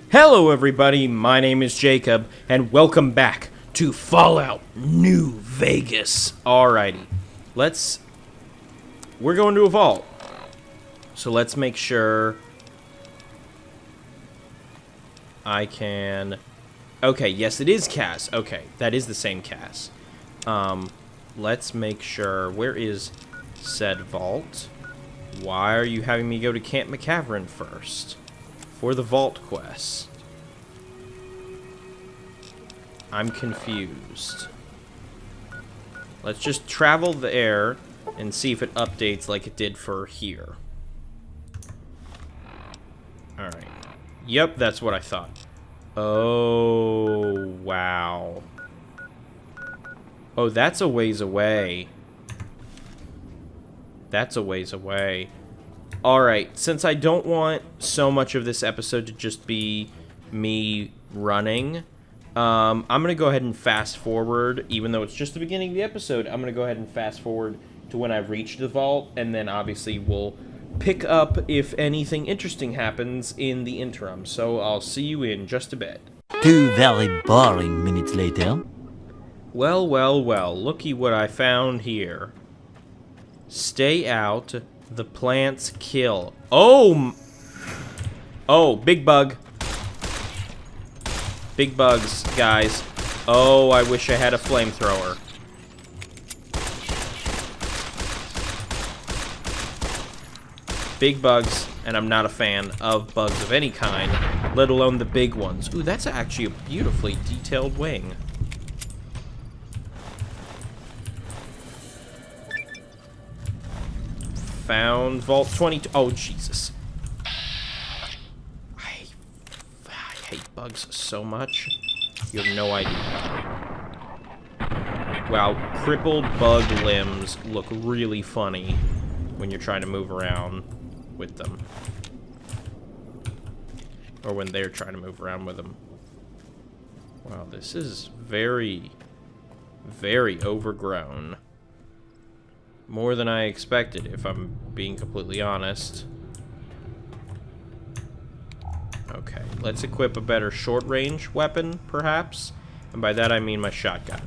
Hello everybody, my name is Jacob, and welcome back to Fallout New Vegas. Alrighty, we're going to a vault. So let's make sure I can... Okay, yes it is Cass. Okay, that is the same Cass. Let's make sure, where is said vault? Why are you having me go to Camp McCavern first? For the vault quest. I'm confused. Let's just travel there and see if it updates like it did for here. Alright. Yep, that's what I thought. Oh, wow. Oh, that's a ways away. That's a ways away. Alright, since I don't want so much of this episode to just be me running, I'm going to go ahead and fast forward, even though it's just the beginning of the episode, I'm going to go ahead and fast forward to when I've reached the vault, and then obviously we'll pick up if anything interesting happens in the interim. So I'll see you in just a bit. 2 very boring minutes later. Well, well, well, looky what I found here. Stay out, the plants kill. Oh! Oh, big bug. Big bugs, guys. Oh, I wish I had a flamethrower. Big bugs, and I'm not a fan of bugs of any kind, let alone the big ones. Ooh, that's actually a beautifully detailed wing. Found Vault 22. Oh, Jesus. I hate bugs so much. You have no idea. Wow, crippled bug limbs look really funny when you're trying to move around with them. Or when they're trying to move around with them. Wow, this is very, very overgrown. More than I expected, if I'm being completely honest. Okay, let's equip a better short-range weapon, perhaps. And by that I mean my shotgun.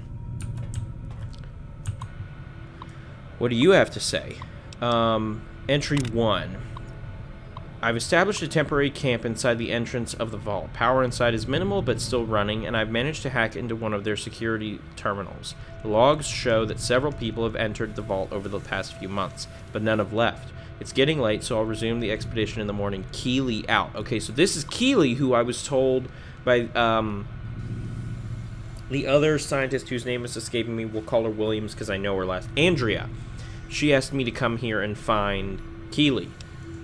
What do you have to say? Entry 1. I've established a temporary camp inside the entrance of the vault. Power inside is minimal, but still running, and I've managed to hack into one of their security terminals. The logs show that several people have entered the vault over the past few months, but none have left. It's getting late, so I'll resume the expedition in the morning. Keeley out. Okay, so this is Keeley, who I was told by, the other scientist whose name is escaping me. We'll call her Williams, because I know her last. Andrea. She asked me to come here and find Keeley.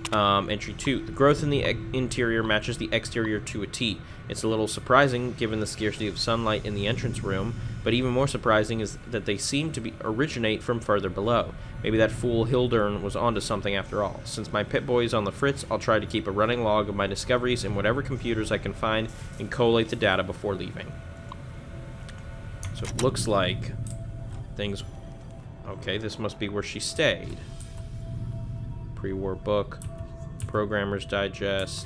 Entry 2. The growth in the interior matches the exterior to a T. It's a little surprising, given the scarcity of sunlight in the entrance room, but even more surprising is that they seem to originate from further below. Maybe that fool Hildern was onto something after all. Since my Pip-Boy is on the fritz, I'll try to keep a running log of my discoveries in whatever computers I can find and collate the data before leaving. So it looks like things... Okay, this must be where she stayed. Pre-war book. Programmer's Digest.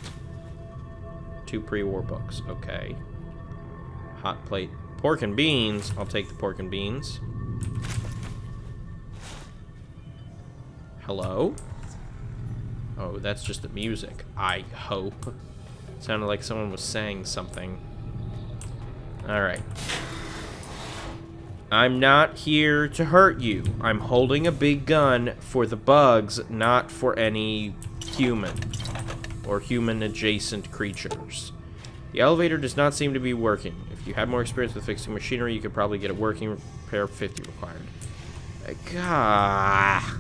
2 pre-war books. Okay. Hot plate. Pork and beans. I'll take the pork and beans. Hello? Oh, that's just the music. I hope. It sounded like someone was saying something. Alright. I'm not here to hurt you. I'm holding a big gun for the bugs, not for any human or human-adjacent creatures. The elevator does not seem to be working. If you had more experience with fixing machinery, you could probably get it working. Repair 50 required. Gah.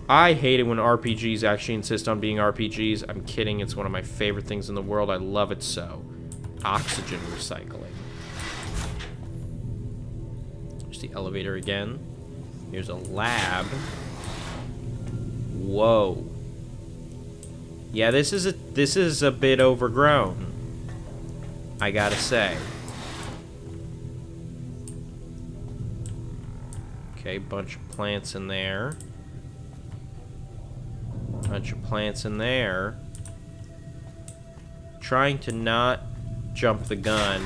I hate it when RPGs actually insist on being RPGs. I'm kidding. It's one of my favorite things in the world. I love it so. Oxygen recycling. The elevator again. Here's a lab. Whoa. Yeah, this is a bit overgrown, I gotta say. Okay, bunch of plants in there. Bunch of plants in there. trying to not jump the gun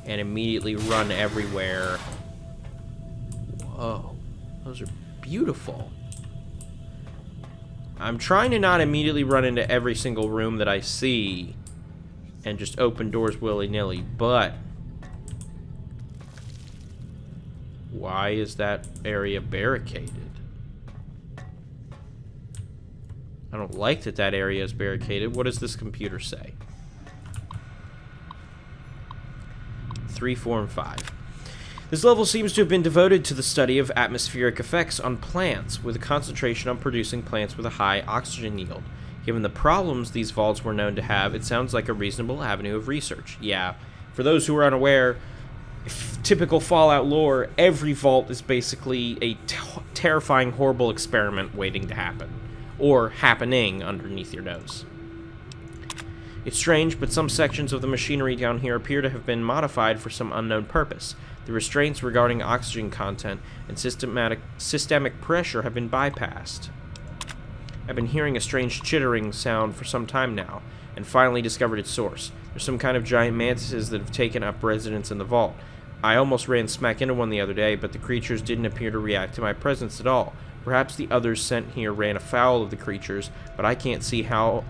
and immediately run everywhere. Whoa, those are beautiful. I'm trying to not immediately run into every single room that I see and just open doors willy-nilly, but why is that area barricaded? I don't like that that area is barricaded. What does this computer say? 3, 4, and 5. This level seems to have been devoted to the study of atmospheric effects on plants, with a concentration on producing plants with a high oxygen yield. Given the problems these vaults were known to have, it sounds like a reasonable avenue of research. Yeah, for those who are unaware, typical Fallout lore, every vault is basically a terrifying, horrible experiment waiting to happen. Or happening underneath your nose. It's strange, but some sections of the machinery down here appear to have been modified for some unknown purpose. The restraints regarding oxygen content and systemic pressure have been bypassed. I've been hearing a strange chittering sound for some time now, and finally discovered its source. There's some kind of giant mantises that have taken up residence in the vault. I almost ran smack into one the other day, but the creatures didn't appear to react to my presence at all. Perhaps the others sent here ran afoul of the creatures, but I can't see how...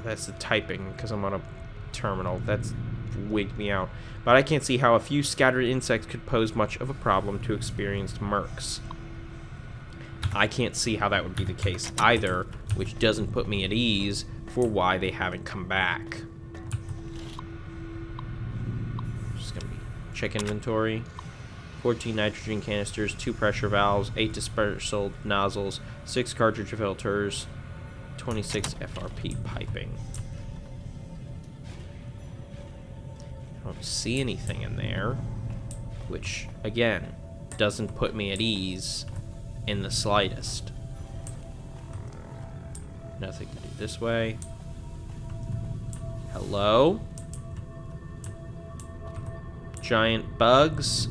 That's the typing, because I'm on a terminal. That's wigged me out. But I can't see how a few scattered insects could pose much of a problem to experienced mercs. I can't see how that would be the case either, which doesn't put me at ease for why they haven't come back. Just gonna be check inventory. 14 nitrogen canisters, 2 pressure valves, 8 dispersal nozzles, 6 cartridge filters, 26 FRP piping. I don't see anything in there, which, again, doesn't put me at ease in the slightest. Nothing to do this way. Hello? Giant bugs?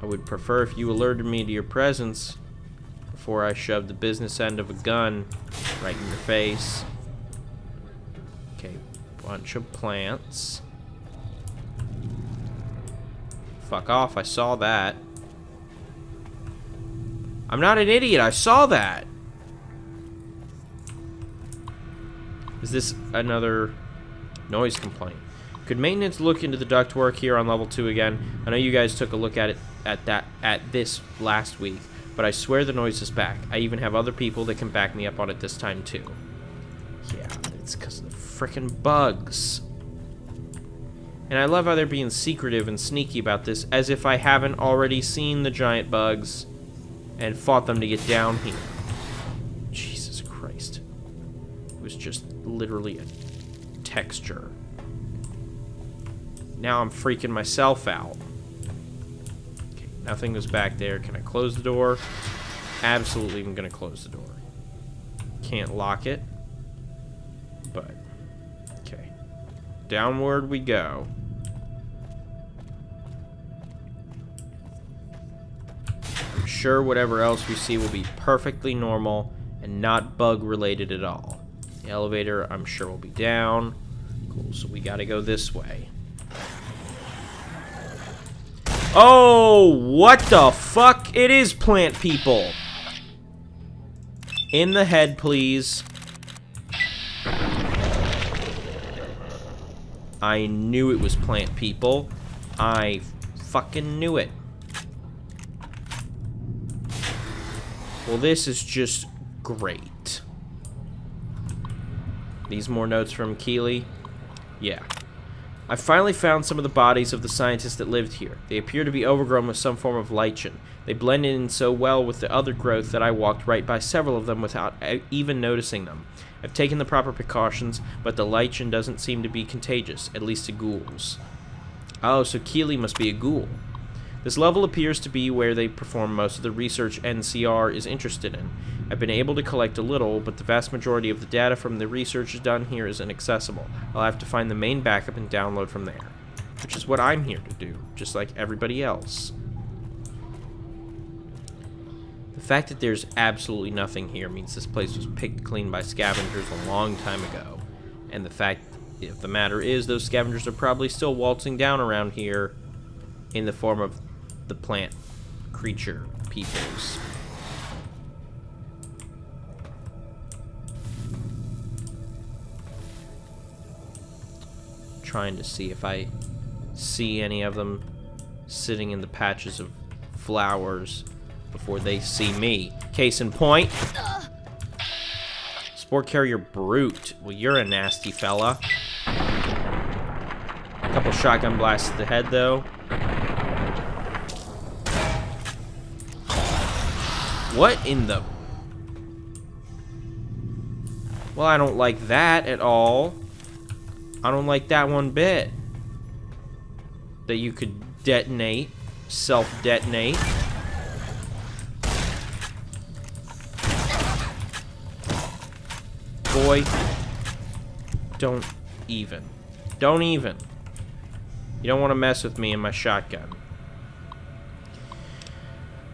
I would prefer if you alerted me to your presence before I shoved the business end of a gun right in your face. Okay, bunch of plants. Fuck off, I saw that. I'm not an idiot, I saw that! Is this another noise complaint? Could maintenance look into the ductwork here on level 2 again? I know you guys took a look at it at this last week, but I swear the noise is back. I even have other people that can back me up on it this time too. Yeah, it's because of the frickin' bugs. And I love how they're being secretive and sneaky about this, as if I haven't already seen the giant bugs and fought them to get down here. Jesus Christ. It was just literally a texture. Now I'm freaking myself out. Okay, nothing was back there. Can I close the door? Absolutely, I'm gonna close the door. Can't lock it. But, okay. Downward we go. I'm sure whatever else we see will be perfectly normal and not bug related at all. The elevator, I'm sure, will be down. Cool, so we gotta go this way. Oh, what the fuck? It is plant people. In the head, please. I knew it was plant people. I fucking knew it. Well, this is just great. These more notes from Keeley? Yeah. I finally found some of the bodies of the scientists that lived here. They appear to be overgrown with some form of lichen. They blended in so well with the other growth that I walked right by several of them without even noticing them. I've taken the proper precautions, but the lichen doesn't seem to be contagious, at least to ghouls. Oh, so Keeley must be a ghoul. This level appears to be where they perform most of the research NCR is interested in. I've been able to collect a little, but the vast majority of the data from the research done here is inaccessible. I'll have to find the main backup and download from there. Which is what I'm here to do, just like everybody else. The fact that there's absolutely nothing here means this place was picked clean by scavengers a long time ago. And the fact of the matter is, those scavengers are probably still waltzing down around here in the form of the plant creature peoples. Trying to see if I see any of them sitting in the patches of flowers before they see me. Case in point, Spore Carrier Brute. Well, you're a nasty fella. A couple shotgun blasts to the head, though. What in the... Well, I don't like that at all. I don't like that one bit. That you could detonate, self-detonate. Boy, don't even. Don't even. You don't want to mess with me and my shotgun.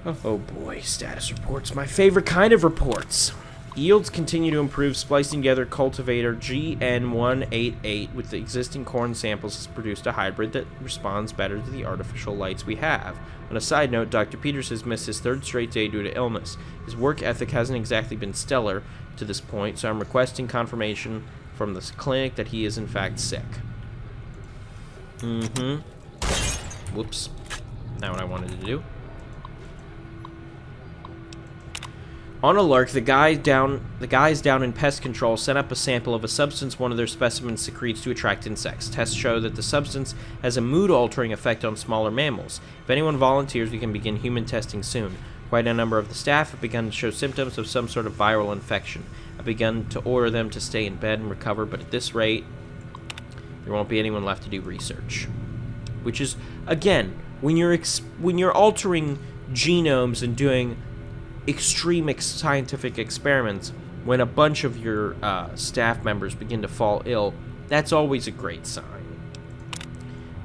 Oh boy, status reports. My favorite kind of reports. Yields continue to improve. Splicing together cultivator GN188 with the existing corn samples has produced a hybrid that responds better to the artificial lights we have. On a side note, Dr. Peters has missed his third straight day due to illness. His work ethic hasn't exactly been stellar to this point, so I'm requesting confirmation from the clinic that he is in fact sick. Whoops. Not what I wanted to do. On a lark, the guys down in pest control sent up a sample of a substance one of their specimens secretes to attract insects. Tests show that the substance has a mood-altering effect on smaller mammals. If anyone volunteers, we can begin human testing soon. Quite a number of the staff have begun to show symptoms of some sort of viral infection. I've begun to order them to stay in bed and recover, but at this rate, there won't be anyone left to do research. Which is, again, when you're altering genomes and doing extreme scientific experiments, when a bunch of your staff members begin to fall ill, that's always a great sign.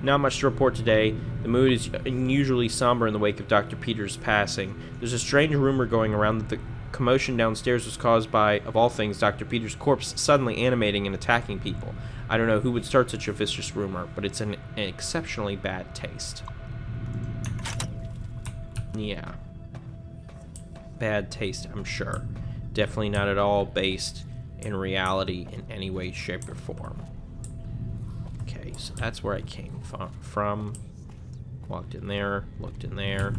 Not much to report today. The mood is unusually somber in the wake of Dr. Peters' passing. There's a strange rumor going around that the commotion downstairs was caused by, of all things, Dr. Peters' corpse suddenly animating and attacking people. I don't know who would start such a vicious rumor, but it's an exceptionally bad taste. Yeah. Bad taste, I'm sure. Definitely not at all based in reality in any way, shape, or form. Okay, so that's where I came from. Walked in there, looked in there.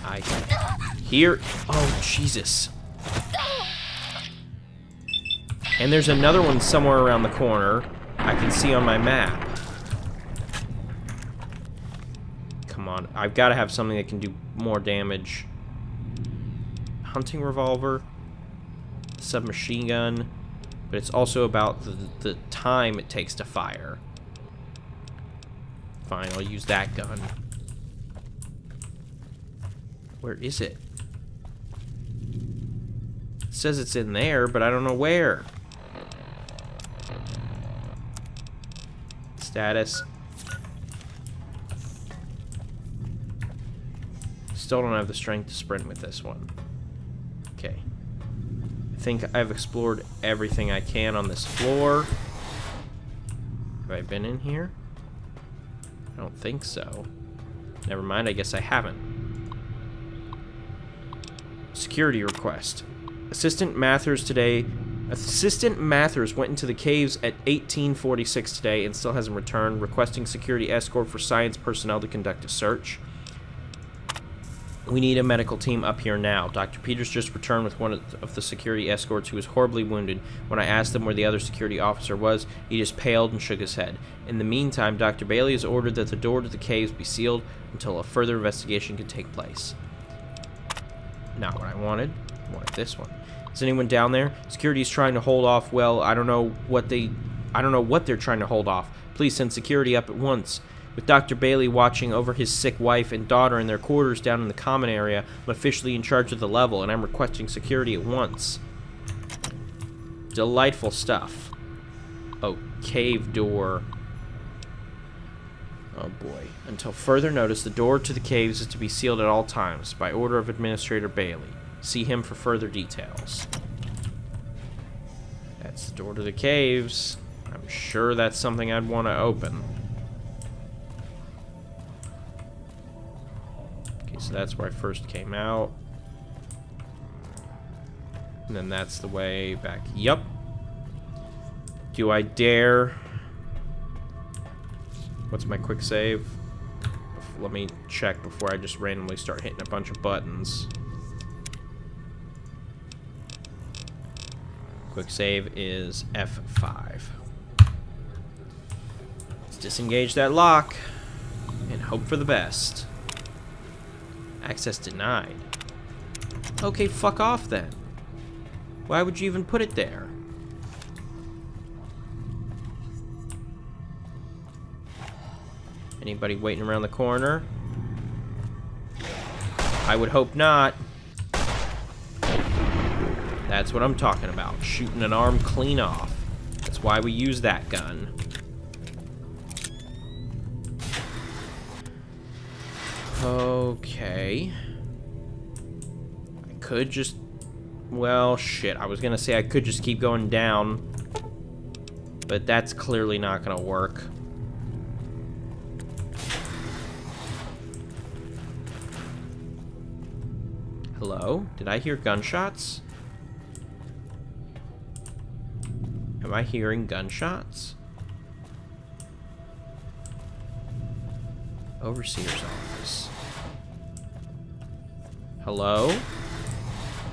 I hear... Oh, Jesus. And there's another one somewhere around the corner I can see on my map. Come on, I've got to have something that can do more damage. Hunting revolver, submachine gun, but it's also about the time it takes to fire. Fine, I'll use that gun. Where is it? It says it's in there, but I don't know where. Status. Still don't have the strength to sprint with this one. Okay. I think I've explored everything I can on this floor. Have I been in here? I don't think so. Never mind, I guess I haven't. Security request. Assistant Mathers went into the caves at 1846 today and still hasn't returned, requesting security escort for science personnel to conduct a search. We need a medical team up here now. Dr. Peters just returned with one of the security escorts who was horribly wounded. When I asked him where the other security officer was, he just paled and shook his head. In the meantime, Dr. Bailey has ordered that the door to the caves be sealed until a further investigation can take place. Not what I wanted. I wanted this one. Is anyone down there? Security is trying to hold off. Well, I don't know what they're trying to hold off. Please send security up at once. With Dr. Bailey watching over his sick wife and daughter in their quarters down in the common area, I'm officially in charge of the level, and I'm requesting security at once. Delightful stuff. Oh, cave door. Oh boy. Until further notice, the door to the caves is to be sealed at all times by order of Administrator Bailey. See him for further details. That's the door to the caves. I'm sure that's something I'd want to open. Okay, so that's where I first came out. And then that's the way back. Yup. Do I dare? What's my quick save? Let me check before I just randomly start hitting a bunch of buttons. Quick save is F5. Let's disengage that lock and hope for the best. Access denied. Okay, fuck off then. Why would you even put it there? Anybody waiting around the corner? I would hope not. That's what I'm talking about. Shooting an arm clean off. That's why we use that gun. Okay. I could just... Well, shit. I was gonna say I could just keep going down. But that's clearly not gonna work. Hello? Did I hear gunshots? Am I hearing gunshots? Overseer's office. Hello?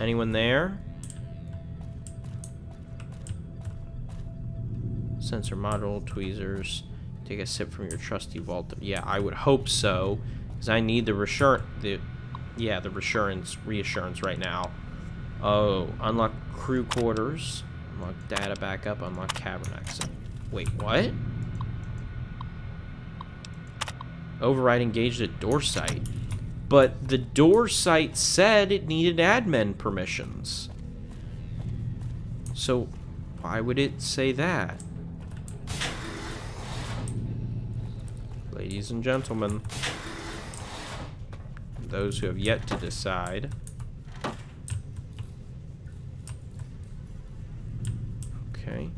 Anyone there? Sensor module, tweezers. Take a sip from your trusty vault. Yeah, I would hope so. Because I need the reassurance right now. Oh, unlock crew quarters. Unlock data backup. Unlock cavern exit. Wait, what? Override engaged at door site. But the door site said it needed admin permissions. So, why would it say that? Ladies and gentlemen, those who have yet to decide. Okay.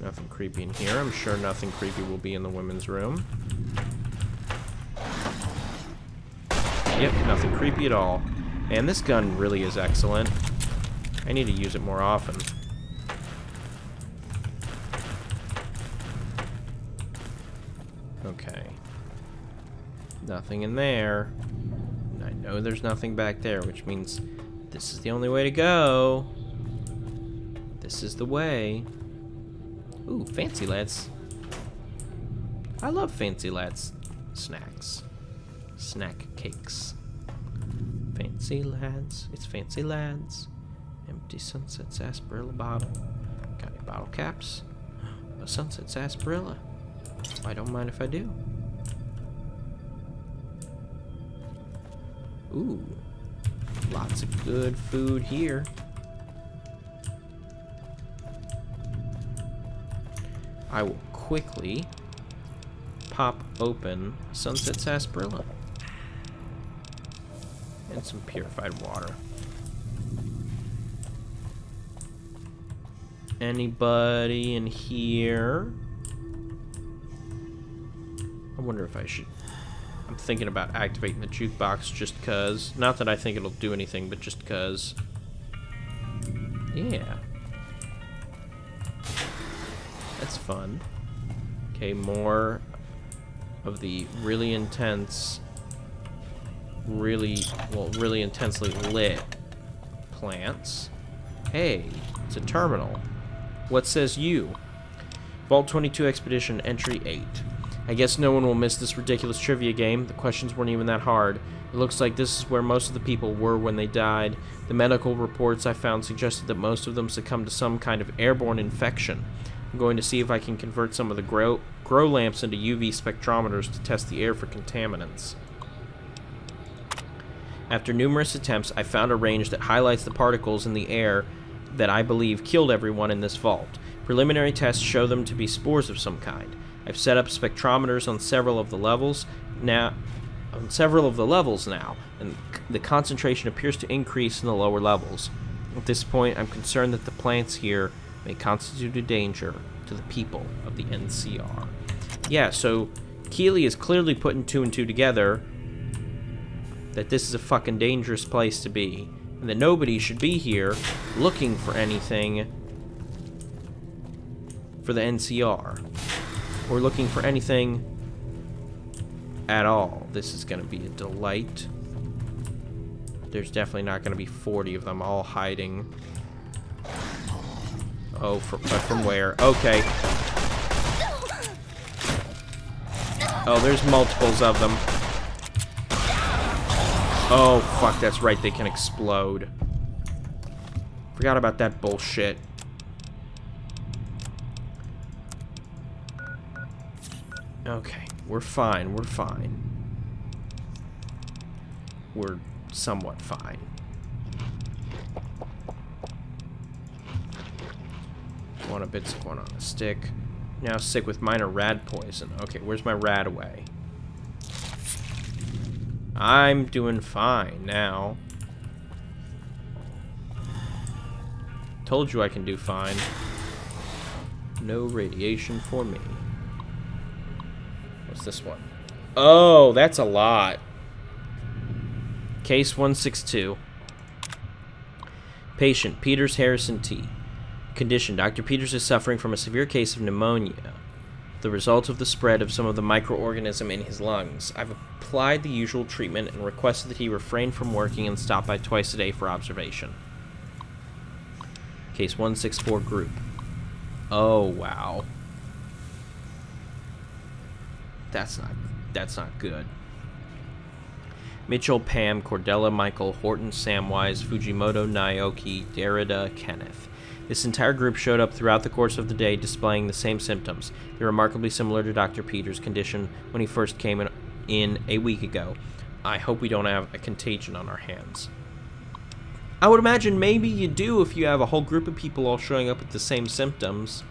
Nothing creepy in here. I'm sure nothing creepy will be in the women's room. Yep, nothing creepy at all. Man, this gun really is excellent. I need to use it more often. Okay. Nothing in there. I know there's nothing back there, which means this is the only way to go. This is the way. Ooh, Fancy Lads. I love Fancy Lads snacks. Snack cakes. Fancy Lads. It's Fancy Lads. Empty Sunset Sarsaparilla bottle. Got any bottle caps? A Sunset Sarsaparilla. I don't mind if I do. Ooh. Lots of good food here. I will quickly pop open Sunset Sarsaparilla. And some purified water. Anybody in here? I wonder if I should... I'm thinking about activating the jukebox just cause. Not that I think it'll do anything, but just cause. Yeah. That's fun. Okay, more of the really intense, really intensely lit plants. Hey, it's a terminal. What says you? Vault 22 Expedition, Entry 8. I guess no one will miss this ridiculous trivia game. The questions weren't even that hard. It looks like this is where most of the people were when they died. The medical reports I found suggested that most of them succumbed to some kind of airborne infection. I'm going to see if I can convert some of the grow lamps into UV spectrometers to test the air for contaminants. After numerous attempts, I found a range that highlights the particles in the air that I believe killed everyone in this vault. Preliminary tests show them to be spores of some kind. I've set up spectrometers on several of the levels now, and the concentration appears to increase in the lower levels. At this point, I'm concerned that the plants here may constitute a danger to the people of the NCR. Yeah, so Keeley is clearly putting 2 and 2 together that this is a fucking dangerous place to be, and that nobody should be here looking for anything for the NCR, or looking for anything at all. This is going to be a delight. There's definitely not going to be 40 of them all hiding. Oh, but from where? Okay. Oh, there's multiples of them. Oh, fuck, that's right, they can explode. Forgot about that bullshit. Okay, we're fine, we're fine. We're somewhat fine. One a bits of one on a stick. Now sick with minor rad poison. Okay, where's my rad away? I'm doing fine now. Told you I can do fine. No radiation for me. What's this one? Oh, that's a lot. Case 162. Patient, Peters Harrison T. Condition, Dr. Peters is suffering from a severe case of pneumonia, the result of the spread of some of the microorganism in his lungs. I've applied the usual treatment and requested that he refrain from working and stop by twice a day for observation. Case 164 group. Oh, wow. That's not good. Mitchell, Pam, Cordella, Michael, Horton, Samwise, Fujimoto, Naoki, Derrida, Kenneth. This entire group showed up throughout the course of the day displaying the same symptoms. They're remarkably similar to Dr. Peters' condition when he first came in a week ago. I hope we don't have a contagion on our hands. I would imagine maybe you do if you have a whole group of people all showing up with the same symptoms.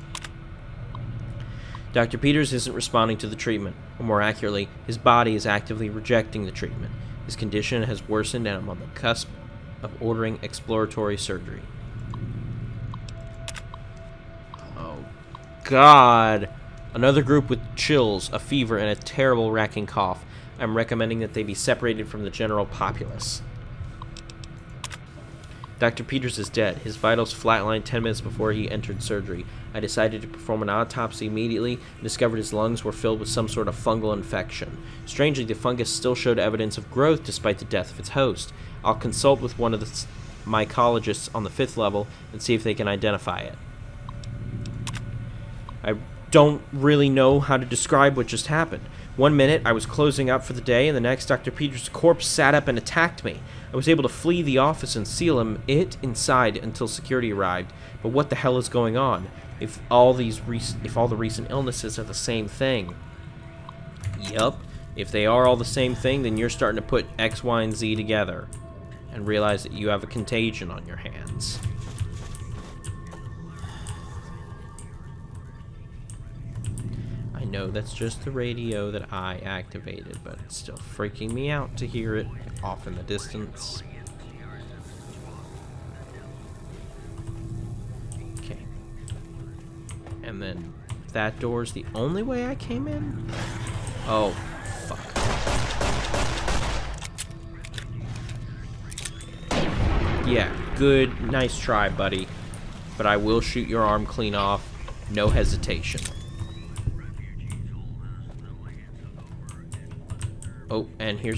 Dr. Peters isn't responding to the treatment, or more accurately, his body is actively rejecting the treatment. His condition has worsened and I'm on the cusp of ordering exploratory surgery. Oh, God. Another group with chills, a fever, and a terrible racking cough. I'm recommending that they be separated from the general populace. Dr. Peters is dead. His vitals flatlined 10 minutes before he entered surgery. I decided to perform an autopsy immediately and discovered his lungs were filled with some sort of fungal infection. Strangely, the fungus still showed evidence of growth despite the death of its host. I'll consult with one of the mycologists on the 5th level and see if they can identify it. I don't really know how to describe what just happened. One minute, I was closing up for the day, and the next, Dr. Peters' corpse sat up and attacked me. I was able to flee the office and seal it inside until security arrived. But what the hell is going on? If all the recent illnesses are the same thing. Yup. If they are all the same thing, then you're starting to put X, Y, and Z together and realize that you have a contagion on your hands. I know that's just the radio that I activated, but it's still freaking me out to hear it off in the distance. Okay. And then that door's the only way I came in? Oh, fuck. Yeah, good, nice try, buddy. But I will shoot your arm clean off. No hesitation. Oh, and here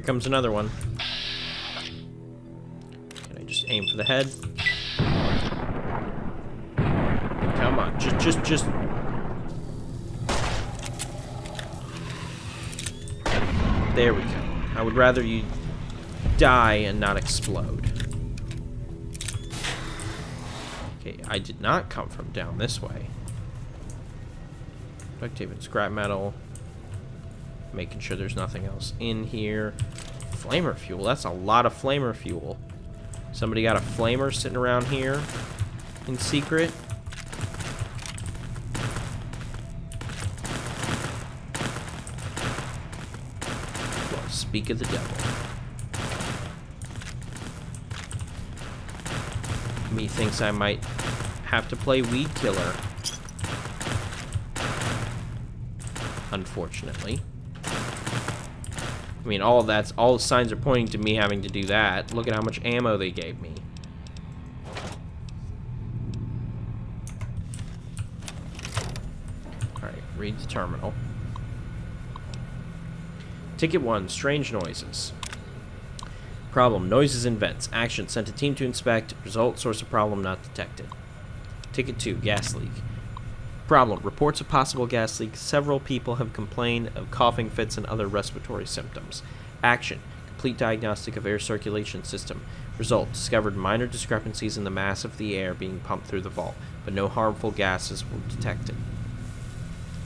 comes another one. Can I just aim for the head? Come on, just. There we go. I would rather you die and not explode. Okay, I did not come from down this way. Duct tape and scrap metal. Making sure there's nothing else in here. Flamer fuel. That's a lot of flamer fuel. Somebody got a flamer sitting around here in secret. Speak of the devil. Methinks I might have to play Weed Killer. Unfortunately. I mean, all the signs are pointing to me having to do that. Look at how much ammo they gave me. Alright, read the terminal. Ticket 1, strange noises. Problem, noises in vents. Action, sent a team to inspect. Result, source of problem not detected. Ticket 2, gas leak. Problem, reports of possible gas leak. Several people have complained of coughing fits and other respiratory symptoms. Action, complete diagnostic of air circulation system. Result, discovered minor discrepancies in the mass of the air being pumped through the vault, but no harmful gases were detected.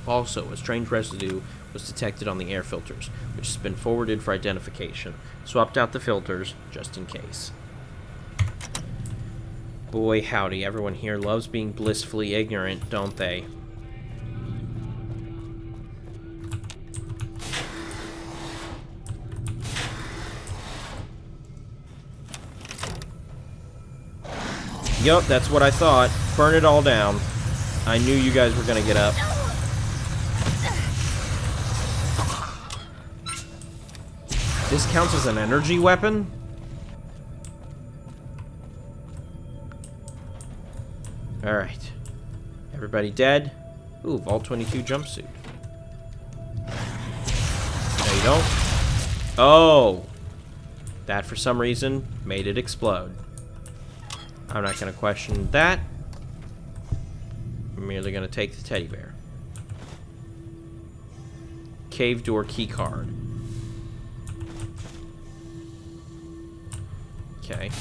Also, a strange residue was detected on the air filters, which has been forwarded for identification. Swapped out the filters, just in case. Boy, howdy, everyone here loves being blissfully ignorant, don't they? Yup, that's what I thought. Burn it all down. I knew you guys were gonna get up. This counts as an energy weapon? Alright. Everybody dead? Ooh, Vault 22 jumpsuit. No, you don't. Oh! That, for some reason, made it explode. I'm not going to question that. I'm merely going to take the teddy bear. Cave door key card. Okay.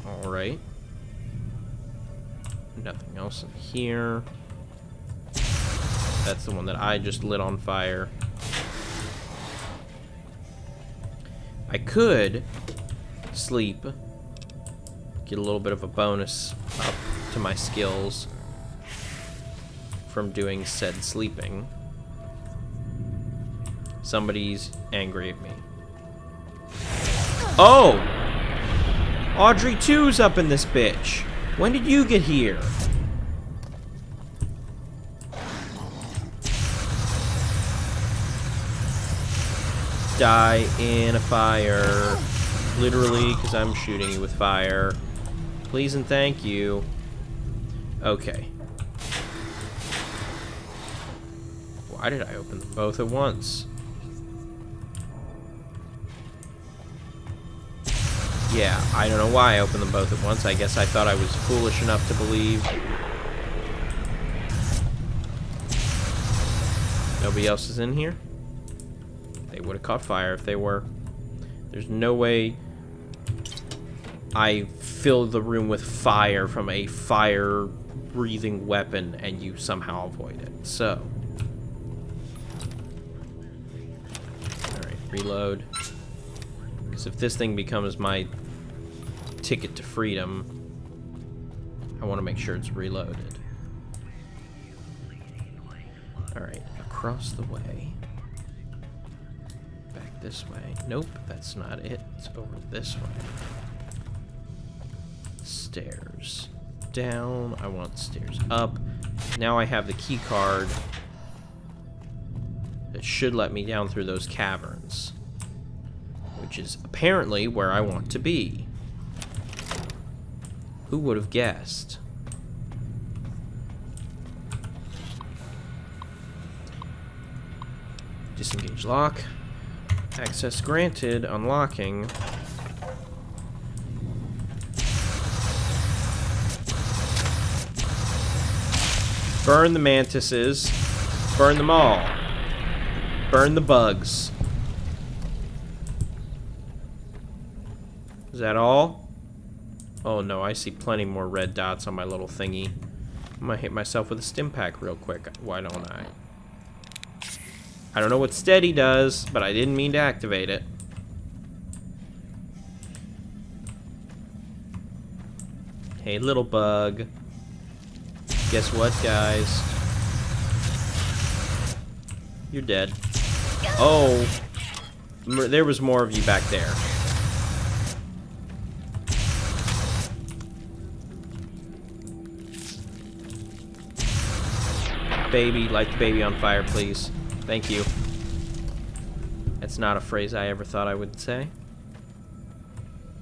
Alright. Nothing else in here. That's the one that I just lit on fire. I could sleep. Get a little bit of a bonus up to my skills from doing said sleeping. Somebody's angry at me. Oh! Audrey 2's up in this bitch. When did you get here? Die in a fire. Literally, because I'm shooting you with fire. Please and thank you. Okay. Why did I open them both at once? Yeah, I don't know why I opened them both at once. I guess I thought I was foolish enough to believe. Nobody else is in here? They would have caught fire if they were. There's no way I filled the room with fire from a fire-breathing weapon and you somehow avoid it. So. Alright, reload. Because if this thing becomes my ticket to freedom, I want to make sure it's reloaded. Alright, across the way. Back this way. Nope, that's not it. It's over this way. Stairs down. I want stairs up. Now I have the key card that should let me down through those caverns, which is apparently where I want to be. Who would have guessed? Disengage lock. Access granted. Unlocking. Burn the mantises. Burn them all. Burn the bugs. Is that all? Oh no, I see plenty more red dots on my little thingy. I'm gonna hit myself with a stim pack real quick. Why don't I? I don't know what steady does, but I didn't mean to activate it. Hey, little bug. Guess what, guys? You're dead. Oh. There was more of you back there. Baby, light the baby on fire, please. Thank you. That's not a phrase I ever thought I would say.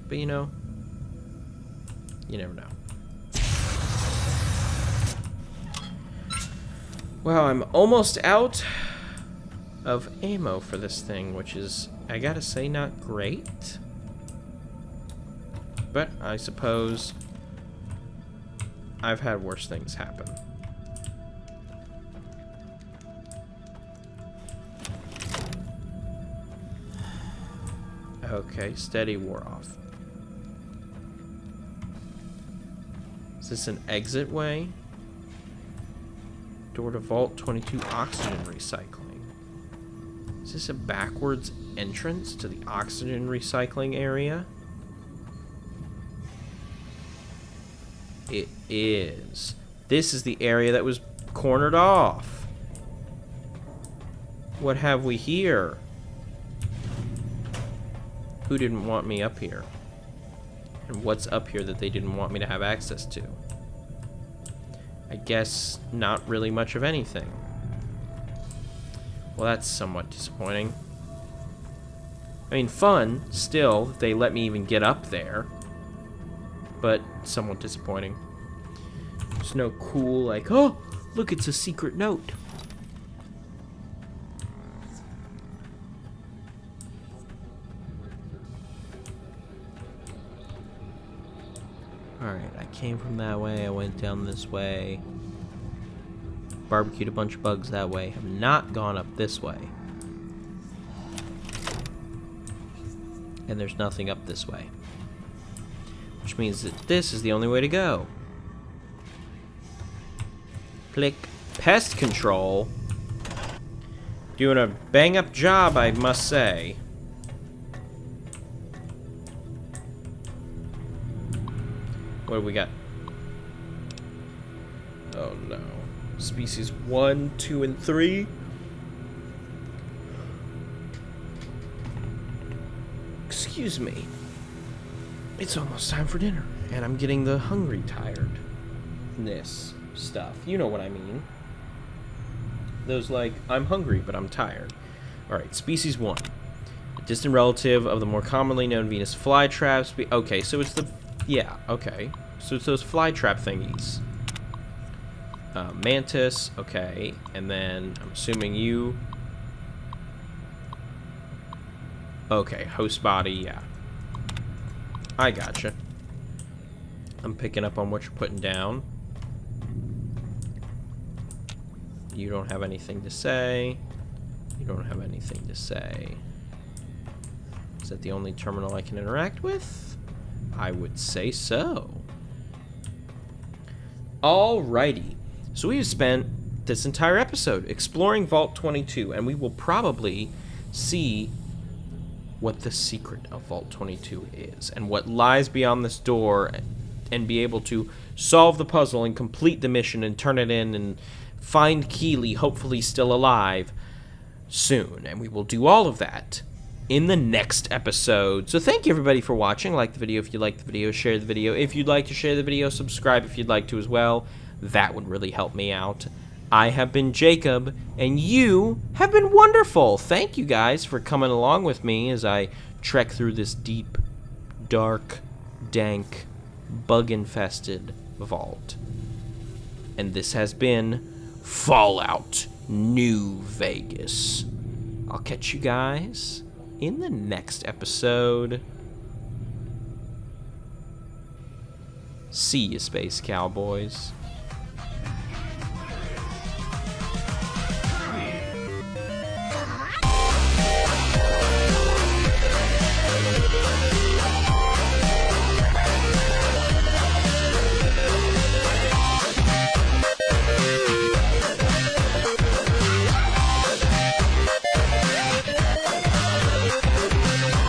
But you know, you never know. Well, I'm almost out of ammo for this thing, which is, I gotta say, not great. But I suppose I've had worse things happen. Okay, steady wore off. Is this an exit way? Door to Vault 22 oxygen recycling. Is this a backwards entrance to the oxygen recycling area? It is. This is the area that was cornered off. What have we here? Who didn't want me up here? And what's up here that they didn't want me to have access to? I guess not really much of anything. Well, that's somewhat disappointing. I mean, fun, still, that they let me even get up there. But somewhat disappointing. There's no cool, like, oh, look, it's a secret note. Alright, I came from that way, I went down this way. Barbecued a bunch of bugs that way. Have not gone up this way. And there's nothing up this way. Which means that this is the only way to go. Click pest control. Doing a bang-up job, I must say. What do we got? Oh no. Species 1, 2, and 3. Excuse me. It's almost time for dinner, and I'm getting the hungry tiredness stuff. You know what I mean. Those like, I'm hungry, but I'm tired. Alright, species 1. A distant relative of the more commonly known Venus flytraps. Okay, so it's the... Yeah, okay. So it's those flytrap thingies. Mantis, okay. And then, I'm assuming you... Okay, host body, yeah. I gotcha. I'm picking up on what you're putting down. You don't have anything to say. You don't have anything to say. Is that the only terminal I can interact with? I would say so. Alrighty. So we've spent this entire episode exploring Vault 22, and we will probably see what the secret of Vault 22 is, and what lies beyond this door, and be able to solve the puzzle and complete the mission and turn it in and find Keely, hopefully still alive, soon. And we will do all of that in the next episode. So thank you everybody for watching. Like the video if you liked the video, share the video if you'd like to share the video, subscribe if you'd like to as well. That would really help me out. I have been Jacob, and you have been wonderful. Thank you guys for coming along with me as I trek through this deep, dark, dank, bug-infested vault. And this has been Fallout New Vegas. I'll catch you guys in the next episode. See you, Space Cowboys.